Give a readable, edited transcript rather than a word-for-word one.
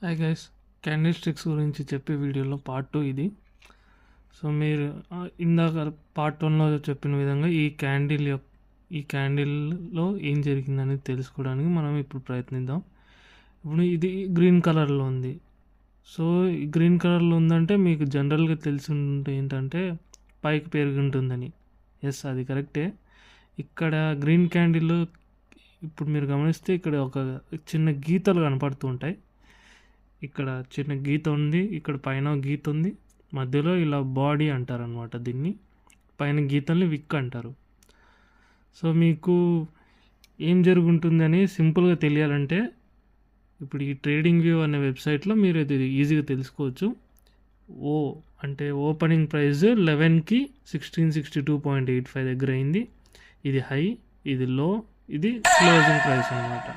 Hi guys, candle sticks గురించి చెప్పే వీడియోలో పార్ట్ 2 ఇది. సో మీరు ఇందాక పార్ట్ 1లో చెప్పిన విధంగా ఈ క్యాండిల్లో ఏం జరిగిందని తెలుసుకోవడానికి మనం ఇప్పుడు ప్రయత్నిద్దాం. ఇప్పుడు ఇది గ్రీన్ కలర్లో ఉంది. సో ఈ గ్రీన్ కలర్లో ఉందంటే మీకు జనరల్గా తెలిసి ఉంటే ఏంటంటే పైకి పెరిగి ఉంటుందని. ఎస్, అది కరెక్టే. ఇక్కడ గ్రీన్ క్యాండిల్ ఇప్పుడు మీరు గమనిస్తే ఇక్కడ ఒక చిన్న గీతలు కనపడుతూ ఉంటాయి. ఇక్కడ చిన్న గీత ఉంది, ఇక్కడ పైన గీత ఉంది, మధ్యలో ఇలా బాడీ అంటారు అనమాట. దీన్ని పైన గీతల్ని విక్ అంటారు. సో మీకు ఏం జరుగుతుందని సింపుల్గా తెలియాలంటే ఇప్పుడు ఈ ట్రేడింగ్ వ్యూ అనే వెబ్సైట్లో మీరు ఇది ఈజీగా తెలుసుకోవచ్చు. ఓ అంటే ఓపెనింగ్ ప్రైస్ 11కి 1662.85 దగ్గర అయింది. ఇది హై, ఇది లో, ఇది క్లోజింగ్ ప్రైస్ అనమాట.